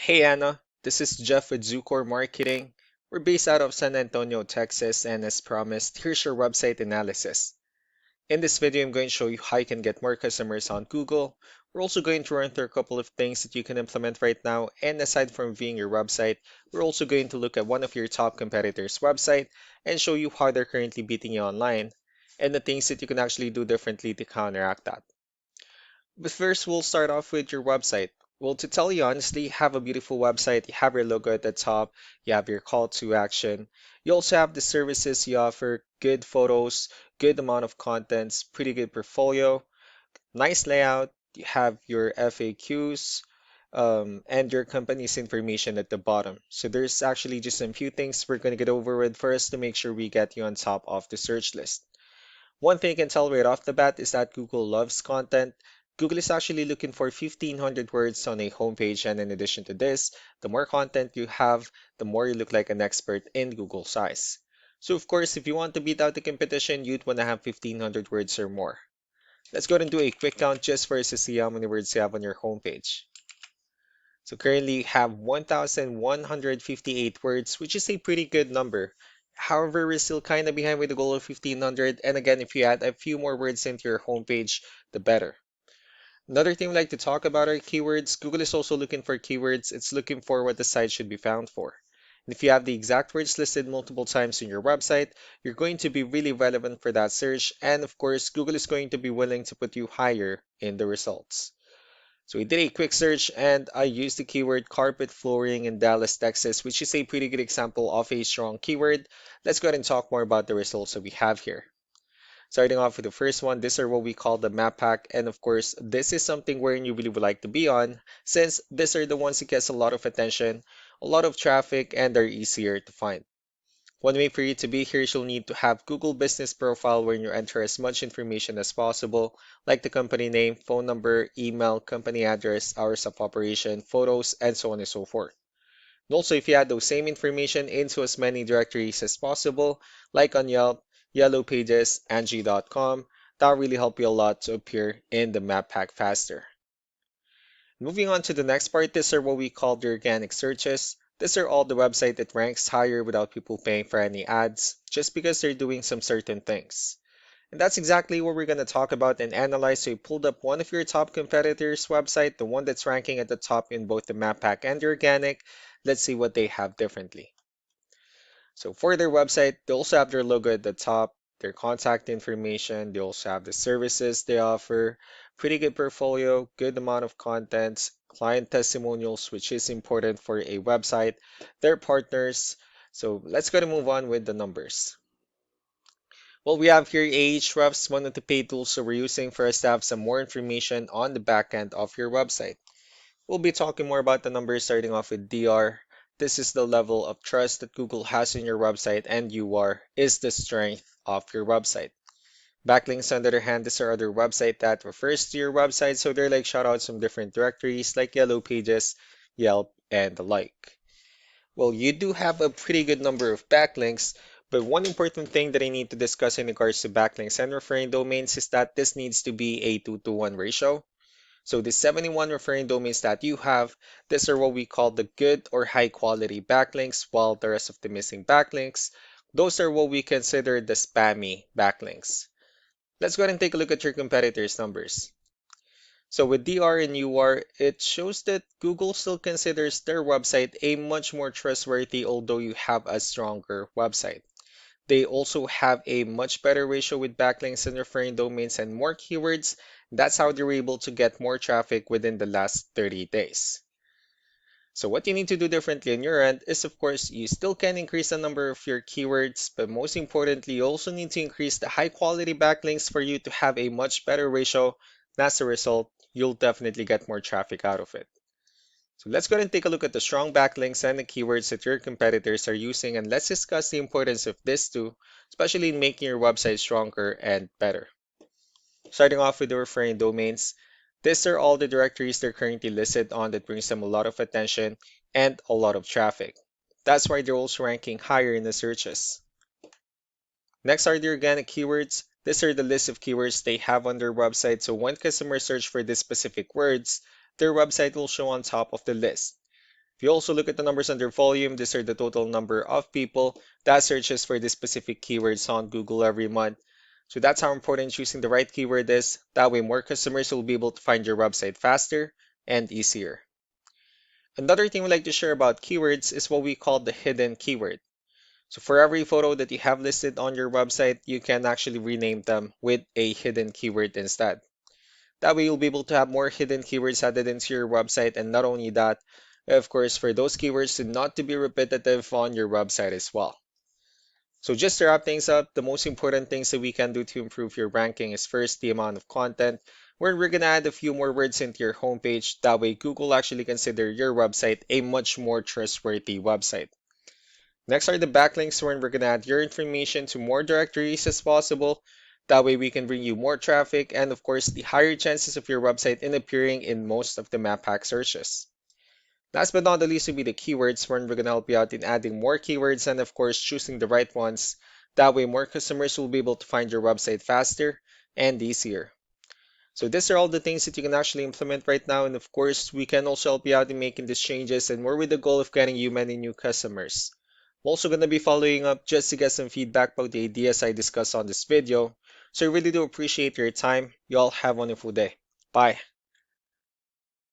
Hey Anna, this is Jeff with Zucor Marketing. We're based out of San Antonio, Texas, and as promised, here's your website analysis. In this video, I'm going to show you how you can get more customers on Google. We're also going to run through a couple of things that you can implement right now, and aside from viewing your website, we're also going to look at one of your top competitors' website and show you how they're currently beating you online, and the things that you can actually do differently to counteract that. But first, we'll start off with your website. Well, to tell you honestly, you have a beautiful website. You have your logo at the top. You have your call to action. You also have the services you offer, good photos, good amount of contents, pretty good portfolio, nice layout. You have your FAQs, and your company's information at the bottom. So there's actually just a few things we're going to get over with first to make sure we get you on top of the search list. One thing I can tell right off the bat is that Google loves content. Google is actually looking for 1,500 words on a homepage, and in addition to this, the more content you have, the more you look like an expert in Google's eyes. So, of course, if you want to beat out the competition, you'd want to have 1,500 words or more. Let's go ahead and do a quick count just for us to see how many words you have on your homepage. So currently you have 1,158 words, which is a pretty good number. However, we're still kind of behind with the goal of 1,500. And again, if you add a few more words into your homepage, the better. Another thing we like to talk about are keywords. Google is also looking for keywords. It's looking for what the site should be found for. And if you have the exact words listed multiple times in your website, you're going to be really relevant for that search. And of course, Google is going to be willing to put you higher in the results. So we did a quick search and I used the keyword carpet flooring in Dallas, Texas, which is a pretty good example of a strong keyword. Let's go ahead and talk more about the results that we have here. Starting off with the first one, these are what we call the map pack. And of course, this is something wherein you really would like to be on, since these are the ones that gets a lot of attention, a lot of traffic, and are easier to find. One way for you to be here is you'll need to have Google Business Profile where you enter as much information as possible, like the company name, phone number, email, company address, hours of operation, photos, and so on and so forth. And also, if you add those same information into as many directories as possible, like on Yelp, Yellow Pages, Angie.com, that'll really help you a lot to appear in the map pack faster. Moving on to the next part, these are what we call the organic searches. These are all the website that ranks higher without people paying for any ads, just because they're doing some certain things. And that's exactly what we're going to talk about and analyze. So we pulled up one of your top competitors' website, the one that's ranking at the top in both the map pack and the organic. Let's see what they have differently. So for their website, they also have their logo at the top, their contact information. They also have the services they offer, pretty good portfolio, good amount of contents, client testimonials, which is important for a website, their partners. So let's go to move on with the numbers. Well, we have here Ahrefs, one of the paid tools that we're using for us to have some more information on the back end of your website. We'll be talking more about the numbers starting off with DR. This is the level of trust that Google has in your website, and UR is the strength of your website. Backlinks, on the other hand, these are other website that refers to your website, so they're like shoutouts from different directories like Yellow Pages, Yelp, and the like. Well, you do have a pretty good number of backlinks, but one important thing that I need to discuss in regards to backlinks and referring domains is that this needs to be a 2-to-1 ratio. So the 71 referring domains that you have, these are what we call the good or high quality backlinks, while the rest of the missing backlinks, those are what we consider the spammy backlinks. Let's go ahead and take a look at your competitors' numbers. So with DR and UR, it shows that Google still considers their website a much more trustworthy, although you have a stronger website. They also have a much better ratio with backlinks and referring domains and more keywords. That's how they're able to get more traffic within the last 30 days. So what you need to do differently on your end is, of course, you still can increase the number of your keywords, but most importantly, you also need to increase the high quality backlinks for you to have a much better ratio. And as a result, you'll definitely get more traffic out of it. So let's go ahead and take a look at the strong backlinks and the keywords that your competitors are using, and let's discuss the importance of this too, especially in making your website stronger and better. Starting off with the referring domains, these are all the directories they're currently listed on that brings them a lot of attention and a lot of traffic. That's why they're also ranking higher in the searches. Next are the organic keywords. These are the list of keywords they have on their website, so when customers search for these specific words, their website will show on top of the list. If you also look at the numbers under volume, these are the total number of people that searches for this specific keywords on Google every month. So that's how important choosing the right keyword is. That way more customers will be able to find your website faster and easier. Another thing we like to share about keywords is what we call the hidden keyword. So for every photo that you have listed on your website, you can actually rename them with a hidden keyword instead. That way you'll be able to have more hidden keywords added into your website, and not only that, of course, for those keywords to not to be repetitive on your website as well. So just to wrap things up, the most important things that we can do to improve your ranking is first the amount of content, where we're gonna add a few more words into your homepage. That way Google actually consider your website a much more trustworthy website. Next are the backlinks, where we're gonna add your information to more directories as possible. That way we can bring you more traffic and of course the higher chances of your website in appearing in most of the map hack searches. Last but not the least will be the keywords, where we're gonna help you out in adding more keywords and of course choosing the right ones. That way more customers will be able to find your website faster and easier. So these are all the things that you can actually implement right now, and of course we can also help you out in making these changes, and more with the goal of getting you many new customers. I'm also going to be following up just to get some feedback about the ideas I discussed on this video. So I really do appreciate your time. You all have a wonderful day. Bye.